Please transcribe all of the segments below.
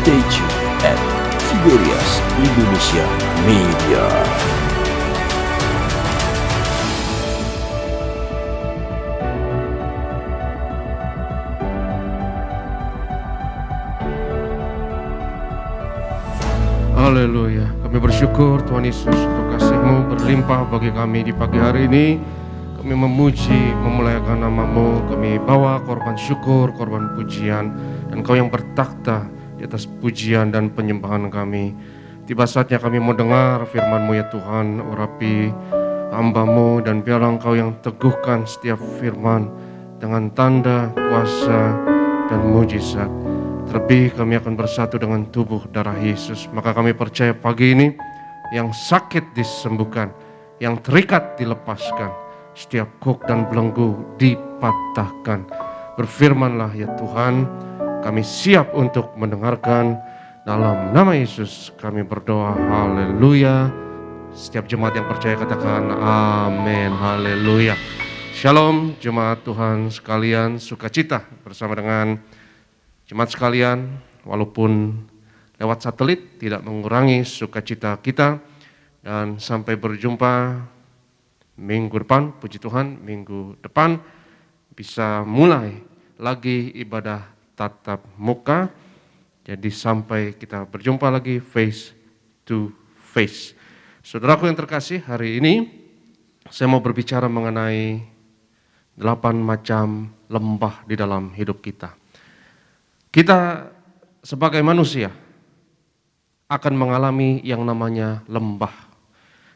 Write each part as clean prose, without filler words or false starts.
Stay tuned at Tiberias Indonesia Media. Haleluya. Kami bersyukur Tuhan Yesus untuk kasih-Mu berlimpah bagi kami di pagi hari ini. Kami memuji, memuliakan nama-Mu. Kami bawa korban syukur, korban pujian. Dan Kau yang bertakhta di atas pujian dan penyembahan kami. Tiba saatnya kami mau dengar firman-Mu ya Tuhan. Urapi hamba-Mu dan biarlah Engkau yang teguhkan setiap firman dengan tanda, kuasa, dan mujizat. Terlebih kami akan bersatu dengan tubuh darah Yesus. Maka kami percaya pagi ini yang sakit disembuhkan, yang terikat dilepaskan, setiap kok dan belenggu dipatahkan. Berfirmanlah ya Tuhan, kami siap untuk mendengarkan. Dalam nama Yesus kami berdoa, haleluya. Setiap jemaat yang percaya katakan amin, haleluya. Shalom jemaat Tuhan sekalian, sukacita bersama dengan jemaat sekalian, walaupun lewat satelit tidak mengurangi sukacita kita. Dan sampai berjumpa minggu depan, puji Tuhan, minggu depan bisa mulai lagi ibadah tatap muka. Jadi sampai kita berjumpa lagi face to face. Saudaraku yang terkasih, hari ini saya mau berbicara mengenai 8 macam lembah di dalam hidup kita. Kita sebagai manusia akan mengalami yang namanya lembah.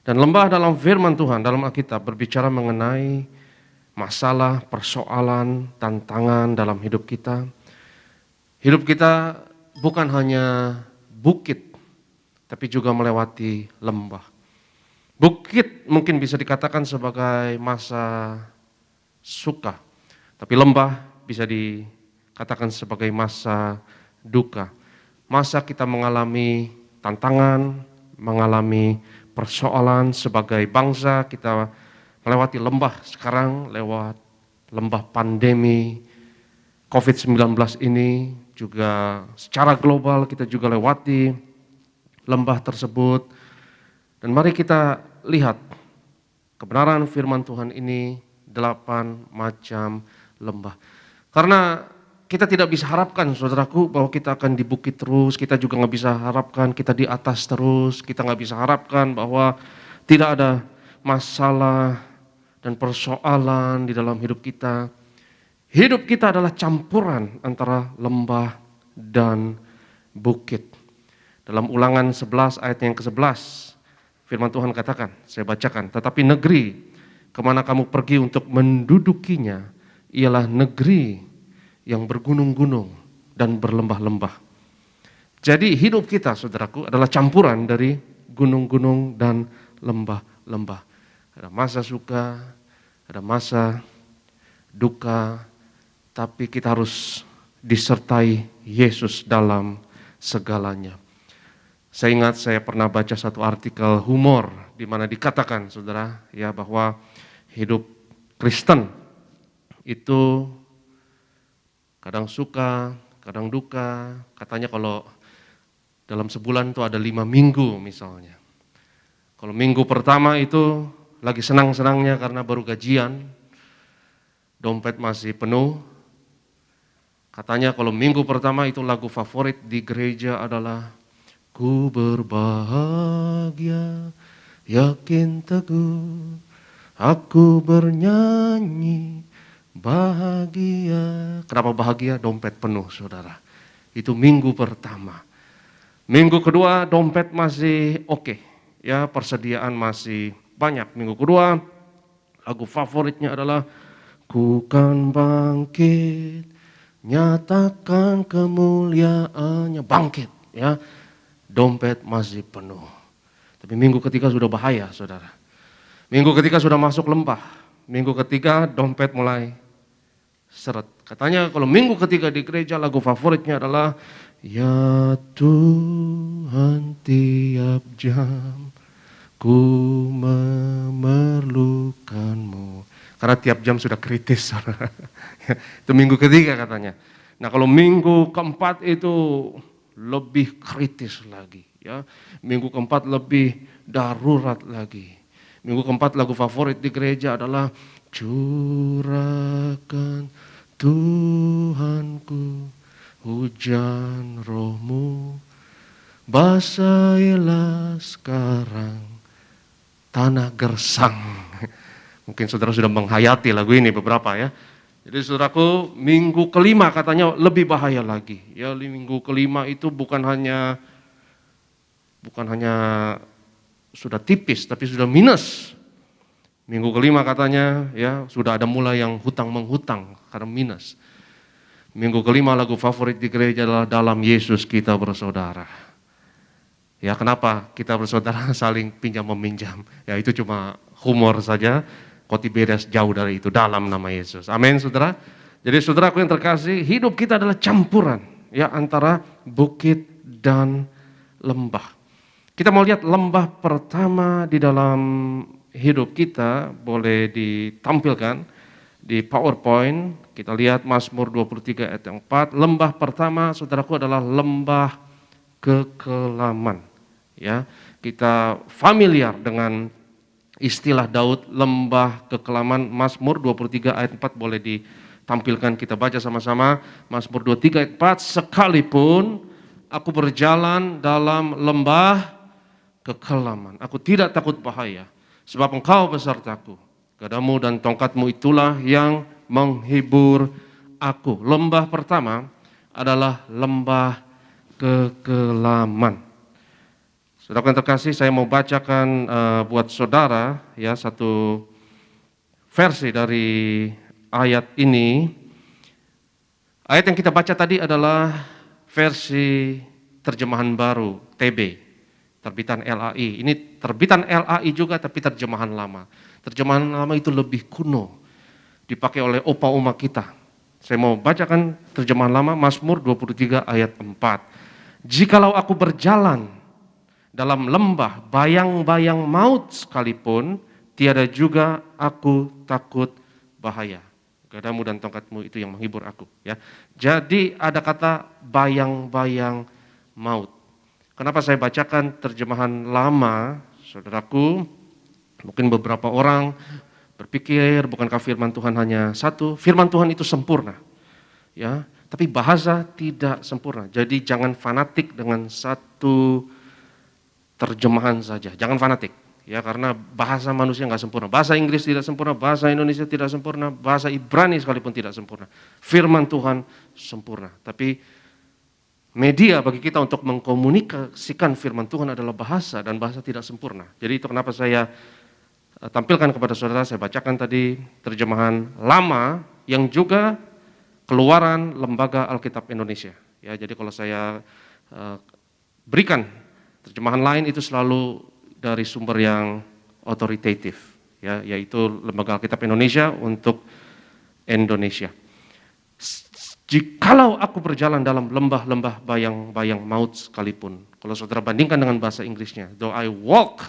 Dan lembah dalam firman Tuhan, dalam Alkitab berbicara mengenai masalah, persoalan, tantangan dalam hidup kita. Hidup kita bukan hanya bukit, tapi juga melewati lembah. Bukit mungkin bisa dikatakan sebagai masa suka, tapi lembah bisa dikatakan sebagai masa duka. Masa kita mengalami tantangan, mengalami persoalan sebagai bangsa, kita melewati lembah sekarang, lewat lembah pandemi COVID-19 ini, juga secara global kita juga lewati lembah tersebut. Dan mari kita lihat kebenaran firman Tuhan ini, 8 macam lembah. Karena kita tidak bisa harapkan, saudaraku, bahwa kita akan di bukit terus. Kita juga nggak bisa harapkan kita di atas terus. Kita nggak bisa harapkan bahwa tidak ada masalah dan persoalan di dalam hidup kita. Hidup kita adalah campuran antara lembah dan bukit. Dalam Ulangan 11 ayat yang ke-11, firman Tuhan katakan, saya bacakan, tetapi negeri kemana kamu pergi untuk mendudukinya ialah negeri yang bergunung-gunung dan berlembah-lembah. Jadi hidup kita, saudaraku, adalah campuran dari gunung-gunung dan lembah-lembah. Ada masa suka, ada masa duka, tapi kita harus disertai Yesus dalam segalanya. Saya ingat saya pernah baca satu artikel humor di mana dikatakan, saudara, ya, bahwa hidup Kristen itu kadang suka, kadang duka. Katanya kalau dalam sebulan itu ada 5 minggu misalnya. Kalau minggu pertama itu lagi senang-senangnya karena baru gajian, dompet masih penuh. Katanya kalau minggu pertama itu lagu favorit di gereja adalah ku berbahagia, yakin teguh, aku bernyanyi, bahagia. Kenapa bahagia? Dompet penuh, saudara. Itu minggu pertama. Minggu kedua dompet masih oke, ya, persediaan masih banyak. Minggu kedua lagu favoritnya adalah ku kan bangkit, nyatakan kemuliaannya. Bangkit, ya. Dompet masih penuh. Tapi minggu ketiga sudah bahaya, saudara. Minggu ketiga sudah masuk lembah. Minggu ketiga dompet mulai seret. Katanya kalau minggu ketiga di gereja lagu favoritnya adalah ya Tuhan tiap jam ku memerlukanmu. Karena tiap jam sudah kritis, saudara. Itu minggu ketiga katanya. Nah kalau minggu keempat itu lebih kritis lagi, ya. Minggu keempat lebih darurat lagi. Minggu keempat lagu favorit di gereja adalah curahkan Tuhanku hujan rohmu, basahilah sekarang tanah gersang. Mungkin saudara sudah menghayati lagu ini beberapa ya. Jadi saudaraku, minggu kelima katanya lebih bahaya lagi. Ya, minggu kelima itu bukan hanya sudah tipis, tapi sudah minus. Minggu kelima katanya ya sudah ada mulai yang hutang menghutang karena minus. Minggu kelima lagu favorit di gereja adalah dalam Yesus kita bersaudara. Ya, kenapa kita bersaudara saling pinjam meminjam? Ya, itu cuma humor saja. Kotiberias jauh dari itu, dalam nama Yesus. Amin, saudara. Jadi saudaraku yang terkasih, hidup kita adalah campuran ya antara bukit dan lembah. Kita mau lihat lembah pertama di dalam hidup kita, boleh ditampilkan di PowerPoint. Kita lihat Mazmur 23 ayat 4. Lembah pertama, saudaraku, adalah lembah kekelaman. Ya, kita familiar dengan istilah Daud lembah kekelaman. Mazmur 23 ayat 4 boleh ditampilkan, kita baca sama-sama. Mazmur 23 ayat 4, sekalipun aku berjalan dalam lembah kekelaman, aku tidak takut bahaya, sebab Engkau besertaku. Gadamu dan tongkatmu itulah yang menghibur aku. Lembah pertama adalah lembah kekelaman. Saudara yang terkasih, saya mau bacakan buat saudara ya satu versi dari ayat ini. Ayat yang kita baca tadi adalah versi terjemahan baru TB, terbitan LAI. Ini terbitan LAI juga tapi terjemahan lama. Terjemahan lama itu lebih kuno, dipakai oleh opa-oma kita. Saya mau bacakan terjemahan lama, Mazmur 23 ayat 4. Jikalau aku berjalan dalam lembah bayang-bayang maut sekalipun, tiada juga aku takut bahaya. Gadamu dan tongkatmu itu yang menghibur aku. Ya. Jadi ada kata bayang-bayang maut. Kenapa saya bacakan terjemahan lama, saudaraku? Mungkin beberapa orang berpikir, bukankah firman Tuhan hanya satu? Firman Tuhan itu sempurna, ya. Tapi bahasa tidak sempurna. Jadi jangan fanatik dengan satu terjemahan saja. Jangan fanatik, ya, karena bahasa manusia nggak sempurna. Bahasa Inggris tidak sempurna, bahasa Indonesia tidak sempurna, bahasa Ibrani sekalipun tidak sempurna. Firman Tuhan sempurna. Tapi media bagi kita untuk mengkomunikasikan firman Tuhan adalah bahasa, dan bahasa tidak sempurna. Jadi itu kenapa saya tampilkan kepada saudara, saya bacakan tadi terjemahan lama yang juga keluaran Lembaga Alkitab Indonesia. Ya, jadi kalau saya berikan terjemahan lain itu selalu dari sumber yang otoritatif, ya, yaitu Lembaga Alkitab Indonesia untuk Indonesia. Jikalau aku berjalan dalam lembah-lembah bayang-bayang maut sekalipun. Kalau saudara bandingkan dengan bahasa Inggrisnya, though I walk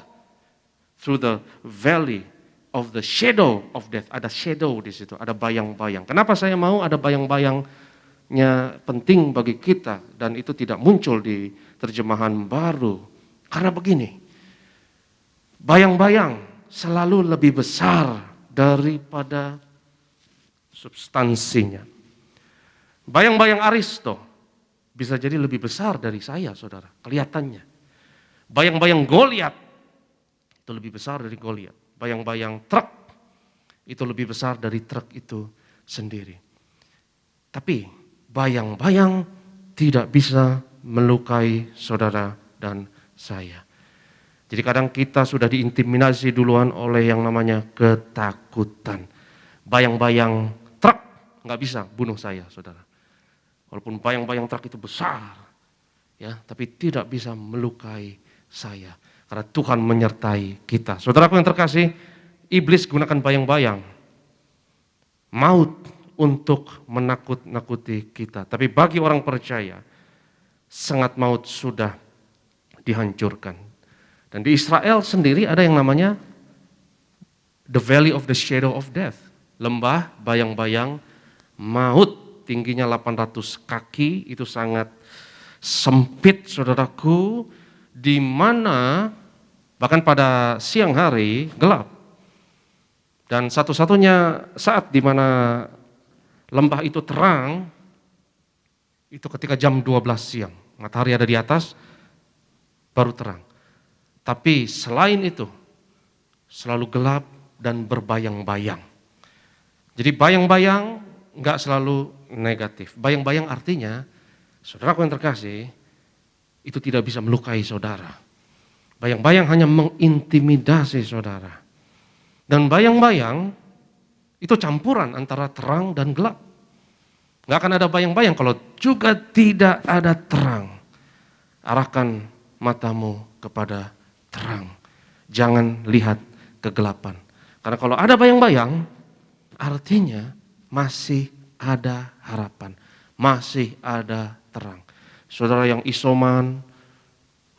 through the valley of the shadow of death. Ada shadow di situ, ada bayang-bayang. Kenapa saya mau ada bayang-bayangnya penting bagi kita dan itu tidak muncul di terjemahan baru? Karena begini, bayang-bayang selalu lebih besar daripada substansinya. Bayang-bayang Aristo bisa jadi lebih besar dari saya, saudara, kelihatannya. Bayang-bayang Goliat itu lebih besar dari Goliat. Bayang-bayang truk itu lebih besar dari truk itu sendiri. Tapi bayang-bayang tidak bisa melukai saudara dan saya. Jadi kadang kita sudah diintimidasi duluan oleh yang namanya ketakutan. Bayang-bayang truk nggak bisa bunuh saya, saudara. Walaupun bayang-bayang truk itu besar, ya, tapi tidak bisa melukai saya. Karena Tuhan menyertai kita. Saudaraku yang terkasih, iblis gunakan bayang-bayang maut untuk menakut-nakuti kita. Tapi bagi orang percaya, sengat maut sudah dihancurkan. Dan di Israel sendiri ada yang namanya the valley of the shadow of death. Lembah bayang-bayang maut. Tingginya 800 kaki, itu sangat sempit saudaraku, di mana bahkan pada siang hari gelap. Dan satu-satunya saat di mana lembah itu terang, itu ketika jam 12 siang. Matahari ada di atas, baru terang. Tapi selain itu, selalu gelap dan berbayang-bayang. Jadi bayang-bayang enggak selalu negatif. Bayang-bayang artinya, saudaraku yang terkasih, itu tidak bisa melukai saudara. Bayang-bayang hanya mengintimidasi saudara. Dan bayang-bayang itu campuran antara terang dan gelap. Nggak akan ada bayang-bayang kalau juga tidak ada terang. Arahkan matamu kepada terang. Jangan lihat kegelapan. Karena kalau ada bayang-bayang, artinya masih ada harapan. Masih ada terang. Saudara yang isoman,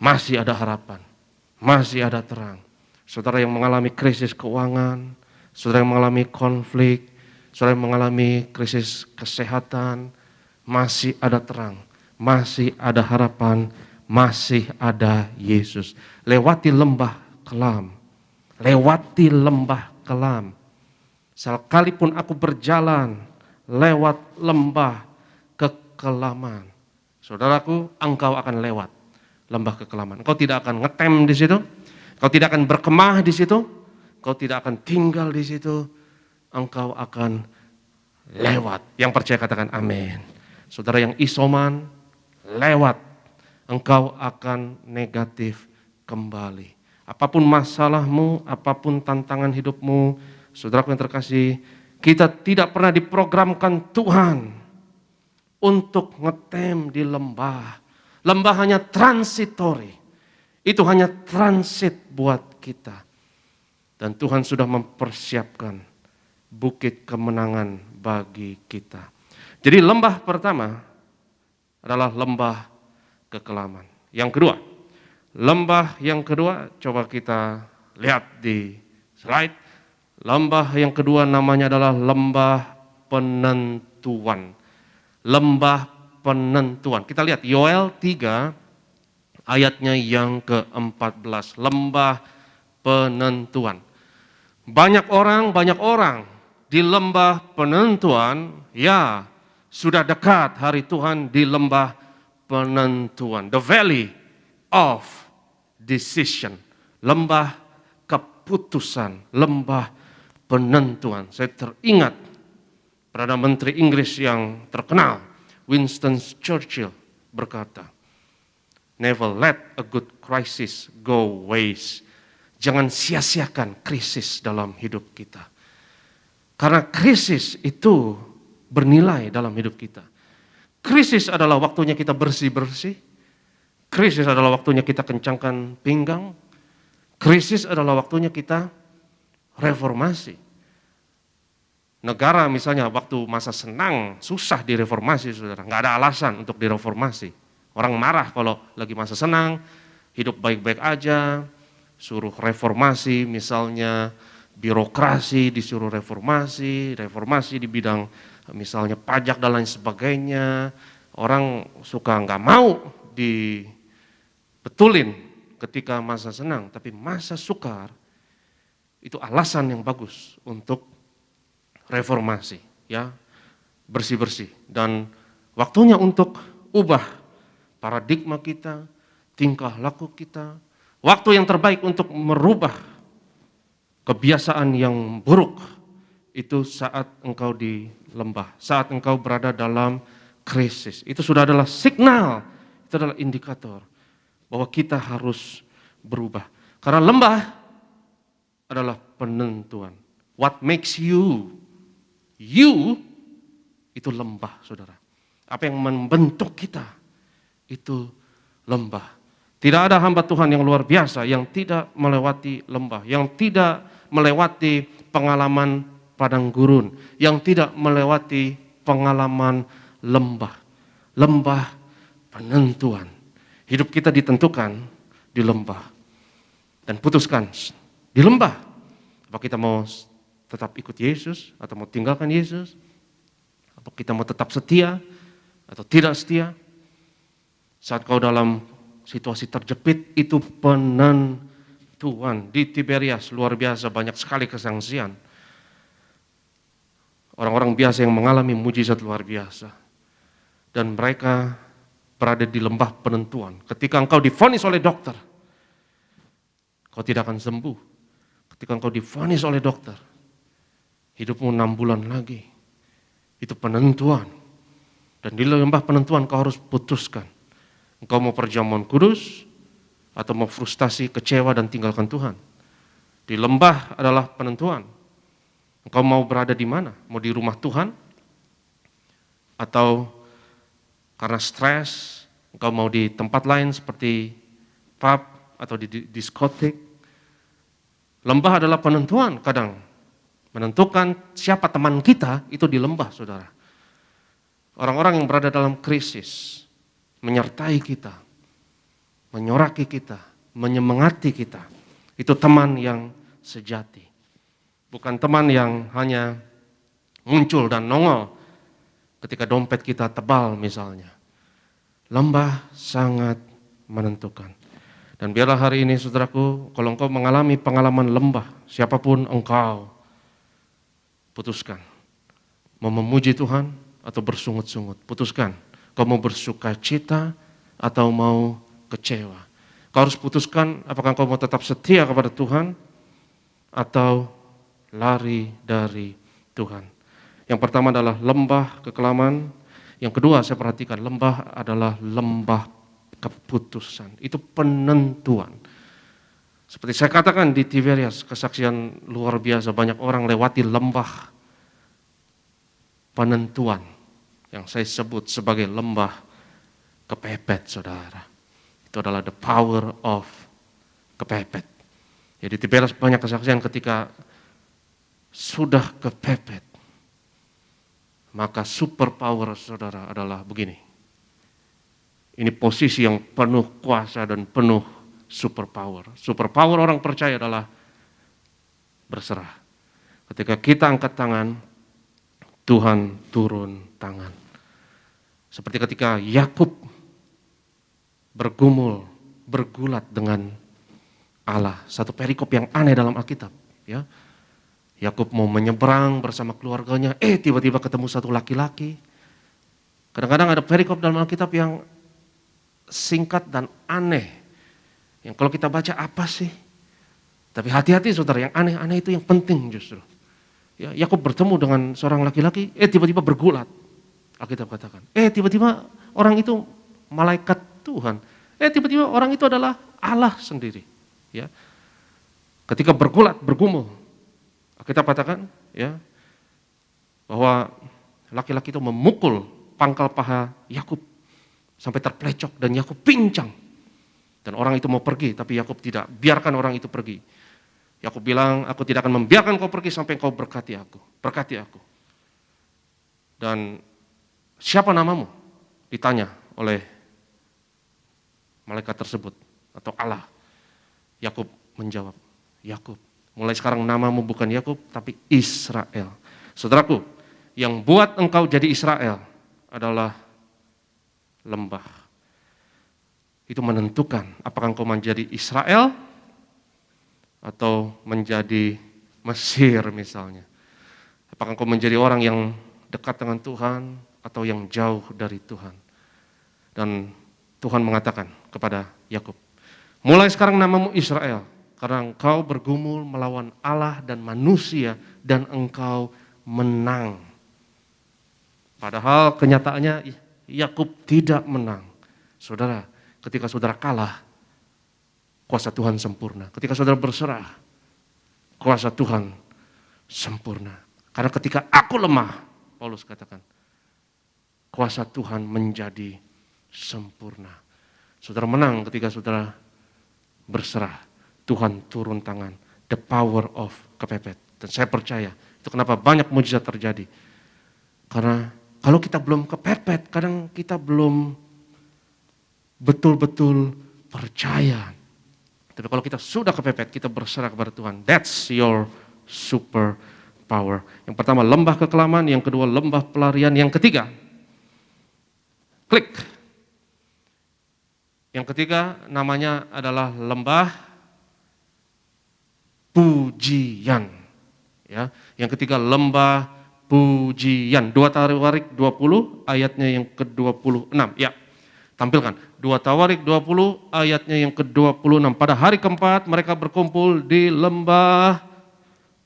masih ada harapan. Masih ada terang. Saudara yang mengalami krisis keuangan, saudara yang mengalami konflik, saudara yang mengalami krisis kesehatan, masih ada terang, masih ada harapan, masih ada Yesus. Lewati lembah kelam, lewati lembah kelam. Sekalipun aku berjalan lewat lembah kekelaman, saudaraku, engkau akan lewat lembah kekelaman. Engkau tidak akan ngetem di situ. Kau tidak akan berkemah di situ, kau tidak akan tinggal di situ, engkau akan lewat. Yang percaya katakan amin. Saudara yang isoman, lewat, engkau akan negatif kembali. Apapun masalahmu, apapun tantangan hidupmu, saudaraku yang terkasih, kita tidak pernah diprogramkan Tuhan untuk ngetem di lembah. Lembah hanya transitori. Itu hanya transit buat kita. Dan Tuhan sudah mempersiapkan bukit kemenangan bagi kita. Jadi lembah pertama adalah lembah kekelaman. Yang kedua, lembah yang kedua, coba kita lihat di slide. Lembah yang kedua namanya adalah lembah penentuan. Lembah penentuan. Kita lihat Yoel 3 ayatnya yang ke-14, lembah penentuan. Banyak orang di lembah penentuan, ya sudah dekat hari Tuhan di lembah penentuan. The valley of decision, lembah keputusan, lembah penentuan. Saya teringat Perdana Menteri Inggris yang terkenal, Winston Churchill berkata, never let a good crisis go waste. Jangan sia-siakan krisis dalam hidup kita. Karena krisis itu bernilai dalam hidup kita. Krisis adalah waktunya kita bersih-bersih. Krisis adalah waktunya kita kencangkan pinggang. Krisis adalah waktunya kita reformasi. Negara misalnya waktu masa senang susah direformasi, saudara. Nggak ada alasan untuk direformasi. Orang marah kalau lagi masa senang, hidup baik-baik aja, suruh reformasi misalnya birokrasi disuruh reformasi di bidang misalnya pajak dan lain sebagainya. Orang suka nggak mau dibetulin ketika masa senang, tapi masa sukar itu alasan yang bagus untuk reformasi, ya, bersih-bersih. Dan waktunya untuk ubah paradigma kita, tingkah laku kita, waktu yang terbaik untuk merubah kebiasaan yang buruk itu saat engkau di lembah, saat engkau berada dalam krisis. Itu sudah adalah signal, itu adalah indikator bahwa kita harus berubah. Karena lembah adalah penentuan. What makes you itu lembah, saudara. Apa yang membentuk kita itu lembah. Tidak ada hamba Tuhan yang luar biasa yang tidak melewati lembah, yang tidak melewati pengalaman padang gurun, yang tidak melewati pengalaman lembah. Lembah penentuan. Hidup kita ditentukan di lembah. Dan putuskan di lembah. Apa kita mau tetap ikut Yesus atau mau tinggalkan Yesus? Apa kita mau tetap setia atau tidak setia? Saat kau dalam situasi terjepit, itu penentuan. Di Tiberias luar biasa banyak sekali kesaksian. Orang-orang biasa yang mengalami mujizat luar biasa. Dan mereka berada di lembah penentuan. Ketika engkau divonis oleh dokter, kau tidak akan sembuh. Ketika engkau divonis oleh dokter, hidupmu 6 bulan lagi. Itu penentuan. Dan di lembah penentuan kau harus putuskan. Engkau mau perjamuan kudus, atau mau frustasi, kecewa, dan tinggalkan Tuhan. Di lembah adalah penentuan. Engkau mau berada di mana? Mau di rumah Tuhan? Atau karena stres, engkau mau di tempat lain seperti pub atau di diskotik? Lembah adalah penentuan kadang. Menentukan siapa teman kita, itu di lembah, saudara. Orang-orang yang berada dalam krisis, menyertai kita, menyoraki kita, menyemangati kita. Itu teman yang sejati. Bukan teman yang hanya muncul dan nongol ketika dompet kita tebal misalnya. Lembah sangat menentukan. Dan biarlah hari ini saudaraku, kalau engkau mengalami pengalaman lembah, siapapun engkau, putuskan. Mau memuji Tuhan atau bersungut-sungut, putuskan. Kau mau bersuka cita atau mau kecewa. Kau harus putuskan apakah kau mau tetap setia kepada Tuhan atau lari dari Tuhan. Yang pertama adalah lembah kekelaman. Yang kedua saya perhatikan, lembah adalah lembah keputusan. Itu penentuan. Seperti saya katakan di Tiberias, kesaksian luar biasa. Banyak orang lewati lembah penentuan yang saya sebut sebagai lembah kepepet, saudara. Itu adalah the power of kepepet. Jadi Tiberias banyak kesaksian ketika sudah kepepet, maka super power saudara adalah begini. Ini posisi yang penuh kuasa dan penuh super power. Super power orang percaya adalah berserah. Ketika kita angkat tangan, Tuhan turun tangan. Seperti ketika Yakub bergulat dengan Allah. Satu perikop yang aneh dalam Alkitab. Ya. Yakub mau menyeberang bersama keluarganya, tiba-tiba ketemu satu laki-laki. Kadang-kadang ada perikop dalam Alkitab yang singkat dan aneh. Yang kalau kita baca apa sih? Tapi hati-hati saudara, yang aneh-aneh itu yang penting justru. Ya, Yakub bertemu dengan seorang laki-laki, tiba-tiba bergulat. Alkitab katakan, tiba-tiba orang itu malaikat Tuhan. Tiba-tiba orang itu adalah Allah sendiri. Ya. Ketika bergulat, bergumul, Alkitab katakan, ya, bahwa laki-laki itu memukul pangkal paha Yakub sampai terplecok dan Yakub pincang. Dan orang itu mau pergi, tapi Yakub tidak biarkan orang itu pergi. Yakub bilang, aku tidak akan membiarkan kau pergi sampai kau berkati aku. Berkati aku. Dan siapa namamu? Ditanya oleh malaikat tersebut atau Allah. Yakub menjawab, Yakub. Mulai sekarang namamu bukan Yakub tapi Israel. Saudaraku, yang buat engkau jadi Israel adalah lembah. Itu menentukan apakah engkau menjadi Israel atau menjadi Mesir misalnya. Apakah engkau menjadi orang yang dekat dengan Tuhan atau yang jauh dari Tuhan. Dan Tuhan mengatakan kepada Yakub, mulai sekarang namamu Israel, karena engkau bergumul melawan Allah dan manusia dan engkau menang. Padahal kenyataannya Yakub tidak menang. Saudara, ketika saudara kalah, kuasa Tuhan sempurna. Ketika saudara berserah, kuasa Tuhan sempurna. Karena ketika aku lemah, Paulus katakan, kuasa Tuhan menjadi sempurna. Saudara menang ketika saudara berserah. Tuhan turun tangan. The power of kepepet. Dan saya percaya, itu kenapa banyak mujizat terjadi. Karena kalau kita belum kepepet, kadang kita belum betul-betul percaya. Tapi kalau kita sudah kepepet, kita berserah kepada Tuhan. That's your super power. Yang pertama lembah kekelaman, yang kedua lembah pelarian, yang ketiga klik. Yang ketiga namanya adalah lembah pujian. Ya, yang ketiga lembah pujian. 2 Tawarik 20 ayatnya yang ke-26. Ya, tampilkan. 2 Tawarik 20 ayatnya yang ke-26. Pada hari keempat mereka berkumpul di lembah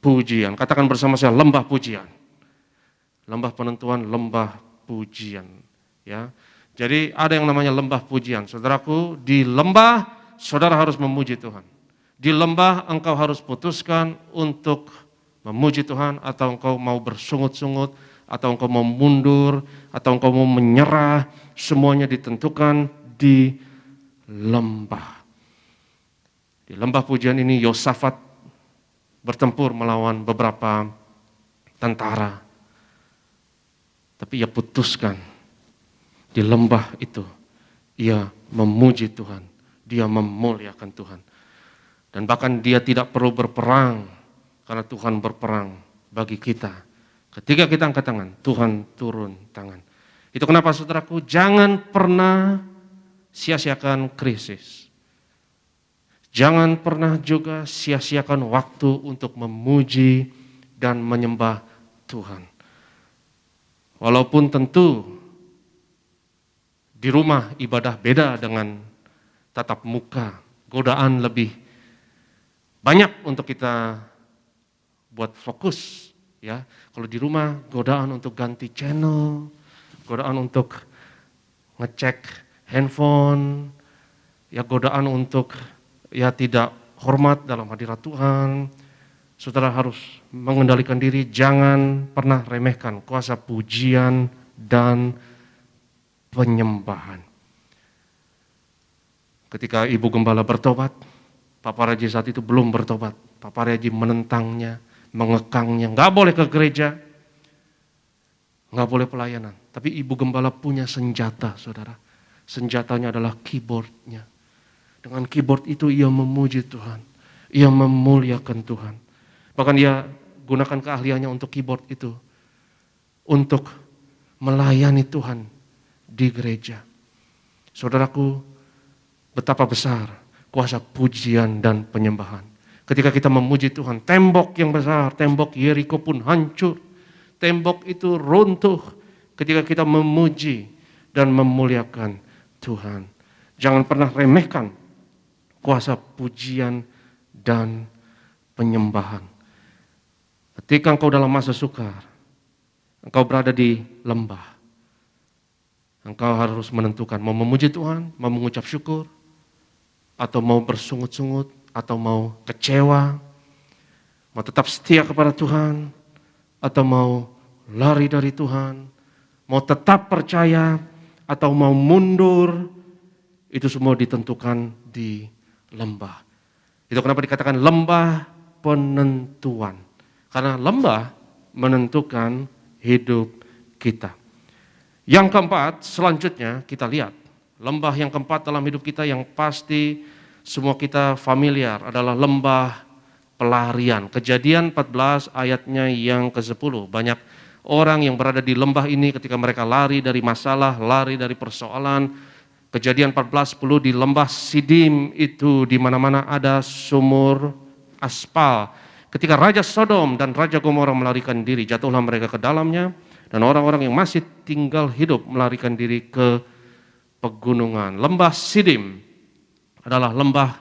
pujian. Katakan bersama saya, lembah pujian. Lembah penentuan, lembah pujian. Ya, jadi ada yang namanya lembah pujian. Saudaraku, di lembah saudara harus memuji Tuhan. Di lembah engkau harus putuskan untuk memuji Tuhan, atau engkau mau bersungut-sungut, atau engkau mau mundur, atau engkau mau menyerah. Semuanya ditentukan di lembah. Di lembah pujian ini Yosafat bertempur melawan beberapa tentara. Tapi ia putuskan di lembah itu, ia memuji Tuhan, dia memuliakan Tuhan. Dan bahkan dia tidak perlu berperang, karena Tuhan berperang bagi kita. Ketika kita angkat tangan, Tuhan turun tangan. Itu kenapa saudaraku, jangan pernah sia-siakan krisis. Jangan pernah juga sia-siakan waktu untuk memuji dan menyembah Tuhan. Walaupun tentu di rumah ibadah beda dengan tatap muka, godaan lebih banyak untuk kita buat fokus, ya. Kalau di rumah godaan untuk ganti channel, godaan untuk ngecek handphone, ya godaan untuk ya tidak hormat dalam hadirat Tuhan. Saudara harus mengendalikan diri, jangan pernah remehkan kuasa pujian dan penyembahan. Ketika Ibu Gembala bertobat, Papa Raji saat itu belum bertobat. Papa Raji menentangnya, mengekangnya, nggak boleh ke gereja, nggak boleh pelayanan. Tapi Ibu Gembala punya senjata, saudara. Senjatanya adalah keyboardnya. Dengan keyboard itu ia memuji Tuhan, ia memuliakan Tuhan. Bahkan dia gunakan keahliannya untuk keyboard itu, untuk melayani Tuhan di gereja. Saudaraku, betapa besar kuasa pujian dan penyembahan. Ketika kita memuji Tuhan, tembok yang besar, tembok Yeriko pun hancur. Tembok itu runtuh ketika kita memuji dan memuliakan Tuhan. Jangan pernah remehkan kuasa pujian dan penyembahan. Ketika engkau dalam masa sukar, engkau berada di lembah, engkau harus menentukan mau memuji Tuhan, mau mengucap syukur, atau mau bersungut-sungut, atau mau kecewa, mau tetap setia kepada Tuhan, atau mau lari dari Tuhan, mau tetap percaya, atau mau mundur. Itu semua ditentukan di lembah. Itu kenapa dikatakan lembah penentuan. Karena lembah menentukan hidup kita. Yang keempat, selanjutnya kita lihat. Lembah yang keempat dalam hidup kita yang pasti semua kita familiar adalah lembah pelarian. Kejadian 14 ayatnya yang ke-10. Banyak orang yang berada di lembah ini ketika mereka lari dari masalah, lari dari persoalan. Kejadian 14:10 di lembah Sidim itu di mana-mana ada sumur aspal. Ketika Raja Sodom dan Raja Gomora melarikan diri, jatuhlah mereka ke dalamnya, dan orang-orang yang masih tinggal hidup melarikan diri ke pegunungan. Lembah Sidim adalah lembah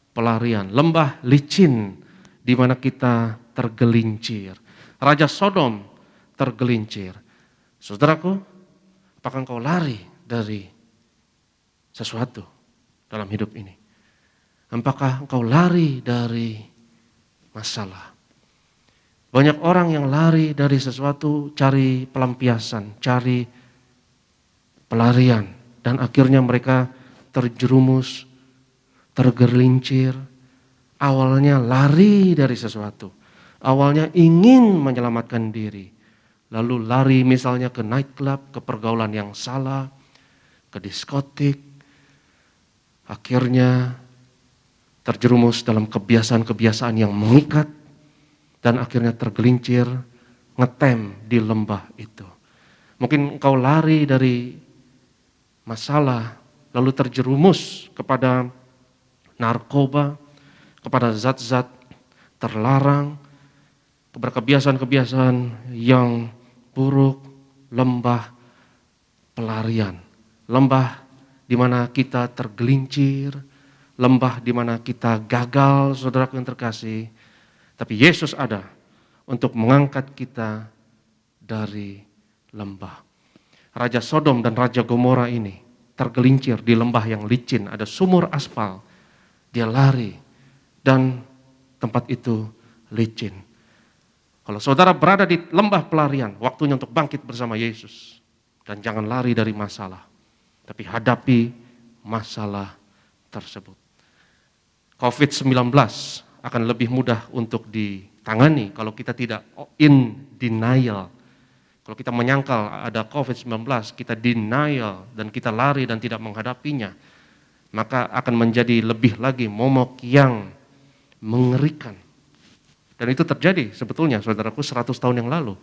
pelarian, lembah licin di mana kita tergelincir. Raja Sodom tergelincir. Saudaraku, apakah engkau lari dari sesuatu dalam hidup ini? Apakah engkau lari dari masalah? Banyak orang yang lari dari sesuatu, cari pelampiasan, cari pelarian, dan akhirnya mereka terjerumus, tergelincir. Awalnya lari dari sesuatu, awalnya ingin menyelamatkan diri, lalu lari misalnya ke nightclub, ke pergaulan yang salah, ke diskotik, akhirnya terjerumus dalam kebiasaan-kebiasaan yang mengikat, dan akhirnya tergelincir, ngetem di lembah itu. Mungkin engkau lari dari masalah, lalu terjerumus kepada narkoba, kepada zat-zat terlarang, kepada kebiasaan-kebiasaan yang buruk, lembah pelarian, lembah di mana kita tergelincir, lembah di mana kita gagal, saudaraku yang terkasih. Tapi Yesus ada untuk mengangkat kita dari lembah. Raja Sodom dan Raja Gomora ini tergelincir di lembah yang licin, ada sumur aspal. Dia lari dan tempat itu licin. Kalau saudara berada di lembah pelarian, waktunya untuk bangkit bersama Yesus. Dan jangan lari dari masalah, tapi hadapi masalah tersebut. COVID-19 akan lebih mudah untuk ditangani kalau kita tidak in denial. Kalau kita menyangkal ada COVID-19, kita denial dan kita lari dan tidak menghadapinya, maka akan menjadi lebih lagi momok yang mengerikan. Dan itu terjadi sebetulnya saudaraku 100 tahun yang lalu.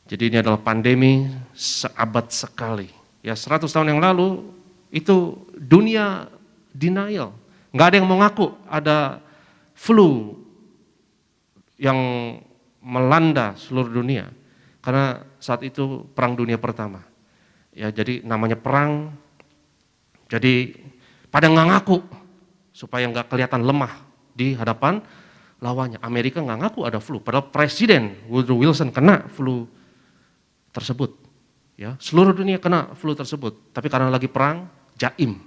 Jadi ini adalah pandemi seabad sekali. Ya 100 tahun yang lalu itu dunia denial. Nggak ada yang mau ngaku ada flu yang melanda seluruh dunia. Karena saat itu perang dunia pertama. Ya jadi namanya perang. Jadi pada nggak ngaku supaya nggak kelihatan lemah di hadapan lawannya. Amerika nggak ngaku ada flu, padahal Presiden Woodrow Wilson kena flu tersebut. Ya, seluruh dunia kena flu tersebut. Tapi karena lagi perang, jaim.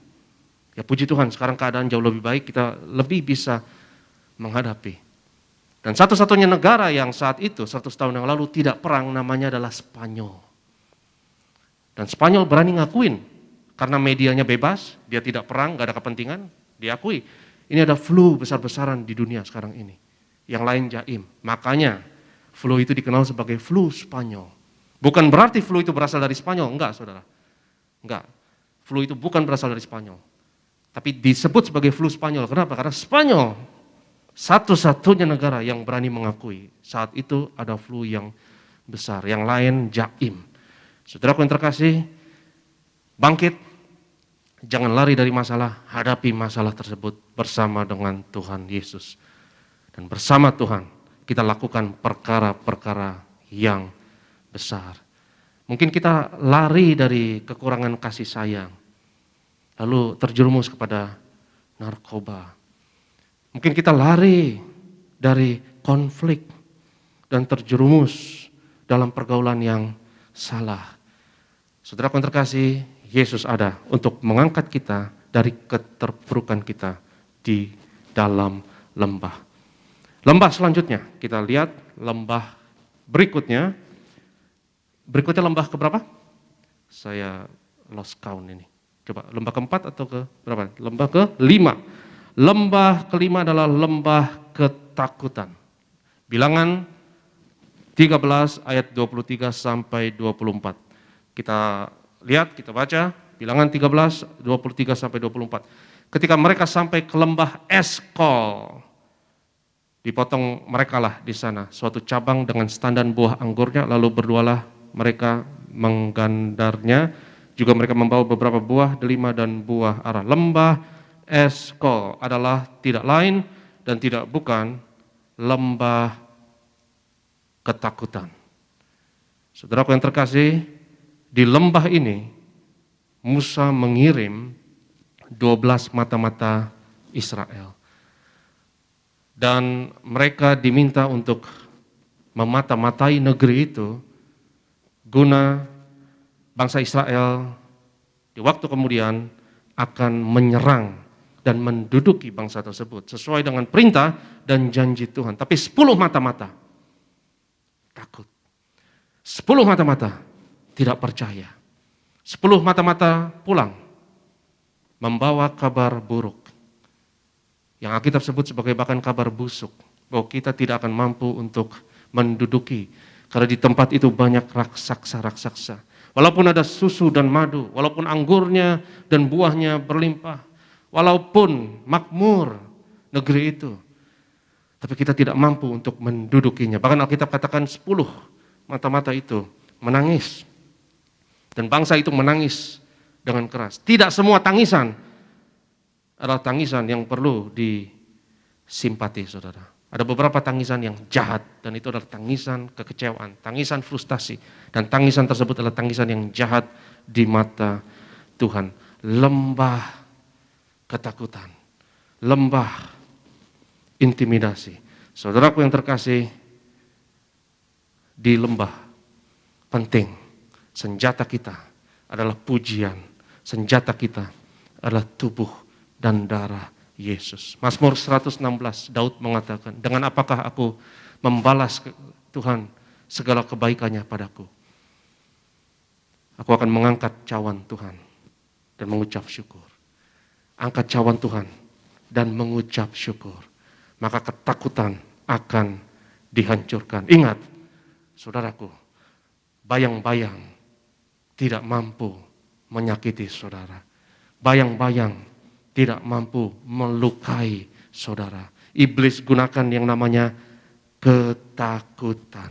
Ya puji Tuhan, sekarang keadaan jauh lebih baik, kita lebih bisa menghadapi. Dan satu-satunya negara yang saat itu 100 tahun yang lalu tidak perang namanya adalah Spanyol. Dan Spanyol berani ngakuin. Karena medianya bebas, dia tidak perang, gak ada kepentingan, diakui. Ini ada flu besar-besaran di dunia sekarang ini. Yang lain jaim. Makanya flu itu dikenal sebagai flu Spanyol. Bukan berarti flu itu berasal dari Spanyol, enggak saudara. Enggak, flu itu bukan berasal dari Spanyol. Tapi disebut sebagai flu Spanyol, kenapa? Karena Spanyol satu-satunya negara yang berani mengakui saat itu ada flu yang besar. Yang lain jaim. Saudaraku yang terkasih, bangkit, jangan lari dari masalah, hadapi masalah tersebut bersama dengan Tuhan Yesus. Dan bersama Tuhan kita lakukan perkara-perkara yang besar. Mungkin kita lari dari kekurangan kasih sayang, lalu terjerumus kepada narkoba. Mungkin kita lari dari konflik dan terjerumus dalam pergaulan yang salah. Saudara yang terkasih, Yesus ada untuk mengangkat kita dari keterpurukan kita di dalam lembah. Lembah selanjutnya, kita lihat lembah berikutnya. Berikutnya lembah keberapa? Saya lost count ini. Coba lembah keempat atau ke berapa? Lembah kelima. Lembah kelima adalah lembah ketakutan. Bilangan 13 ayat 23 sampai 24. Kita lihat, kita baca, bilangan 13, 23 sampai 24. Ketika mereka sampai ke lembah Eskol, dipotong mereka lah di sana, suatu cabang dengan standan buah anggurnya, lalu berdualah mereka menggandarnya, juga mereka membawa beberapa buah delima dan buah ara. Lembah Eskol adalah tidak lain dan tidak bukan lembah ketakutan. Saudaraku yang terkasih, di lembah ini Musa mengirim 12 mata-mata Israel. Dan mereka diminta untuk memata-matai negeri itu guna bangsa Israel di waktu kemudian akan menyerang dan menduduki bangsa tersebut sesuai dengan perintah dan janji Tuhan. Tapi 10 mata-mata takut. 10 mata-mata tidak percaya. 10 mata-mata pulang membawa kabar buruk. Yang Alkitab sebut sebagai bahkan kabar busuk. Bahwa kita tidak akan mampu untuk menduduki. Karena di tempat itu banyak raksasa-raksasa. Walaupun ada susu dan madu, walaupun anggurnya dan buahnya berlimpah, walaupun makmur negeri itu, tapi kita tidak mampu untuk mendudukinya. Bahkan Alkitab katakan 10 mata-mata itu menangis. Dan bangsa itu menangis dengan keras. Tidak semua tangisan adalah tangisan yang perlu disimpati, saudara. Ada beberapa tangisan yang jahat, dan itu adalah tangisan kekecewaan, tangisan frustasi, dan tangisan tersebut adalah tangisan yang jahat di mata Tuhan. Lembah ketakutan, lembah intimidasi. Saudaraku yang terkasih, di lembah penting, senjata kita adalah pujian, senjata kita adalah tubuh dan darah Yesus. Mazmur 116, Daud mengatakan, dengan apakah aku membalas Tuhan segala kebaikannya padaku? Aku akan mengangkat cawan Tuhan dan mengucap syukur. Angkat cawan Tuhan dan mengucap syukur. Maka ketakutan akan dihancurkan. Ingat, saudaraku, bayang-bayang tidak mampu menyakiti saudara. Bayang-bayang tidak mampu melukai saudara. Iblis gunakan yang namanya ketakutan.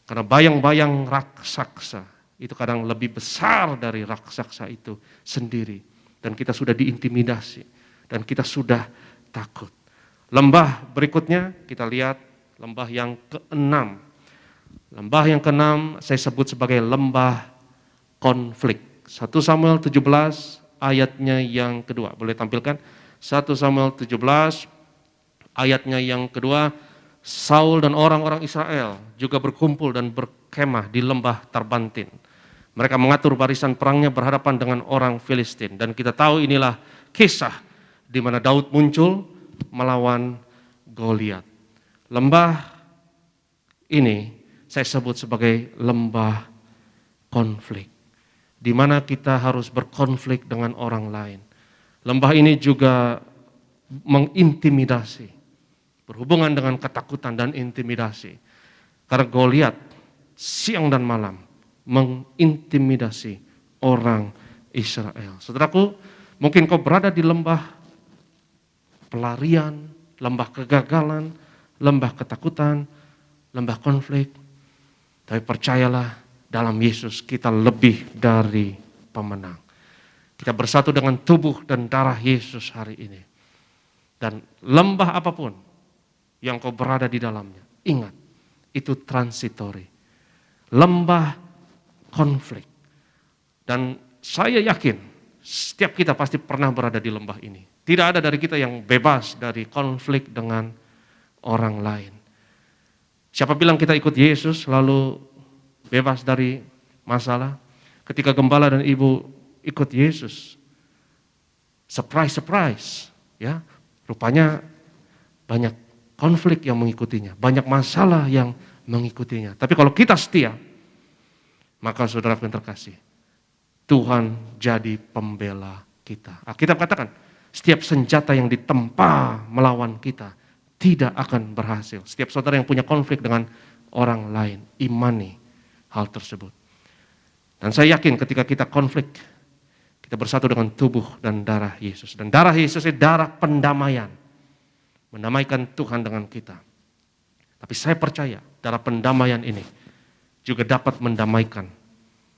Karena bayang-bayang raksasa itu kadang lebih besar dari raksasa itu sendiri. Dan kita sudah diintimidasi. Dan kita sudah takut. Lembah berikutnya kita lihat lembah yang keenam. Lembah yang keenam saya sebut sebagai lembah konflik. 1 Samuel 17 ayatnya yang kedua. Boleh tampilkan? 1 Samuel 17 ayatnya yang kedua. Saul dan orang-orang Israel juga berkumpul dan berkemah di lembah Tarbantin. Mereka mengatur barisan perangnya berhadapan dengan orang Filistin. Dan kita tahu inilah kisah di mana Daud muncul melawan Goliat. Lembah ini saya sebut sebagai lembah konflik, di mana kita harus berkonflik dengan orang lain. Lembah ini juga mengintimidasi, berhubungan dengan ketakutan dan intimidasi. Karena Goliat siang dan malam mengintimidasi orang Israel. Saudaraku, mungkin kau berada di lembah pelarian, lembah kegagalan, lembah ketakutan, lembah konflik. Tapi percayalah, dalam Yesus kita lebih dari pemenang. Kita bersatu dengan tubuh dan darah Yesus hari ini. Dan lembah apapun yang kau berada di dalamnya, ingat, itu transitori. Lembah konflik. Dan saya yakin setiap kita pasti pernah berada di lembah ini. Tidak ada dari kita yang bebas dari konflik dengan orang lain. Siapa bilang kita ikut Yesus lalu bebas dari masalah? Ketika gembala dan ibu ikut Yesus, surprise, ya, rupanya banyak konflik yang mengikutinya, banyak masalah yang mengikutinya. Tapi kalau kita setia, maka saudara yang terkasih, Tuhan jadi pembela kita. Alkitab katakan, setiap senjata yang ditempa melawan kita tidak akan berhasil. Setiap saudara yang punya konflik dengan orang lain, imani hal tersebut. Dan saya yakin ketika kita konflik, kita bersatu dengan tubuh dan darah Yesus. Dan darah Yesus itu darah pendamaian. Mendamaikan Tuhan dengan kita. Tapi saya percaya darah pendamaian ini juga dapat mendamaikan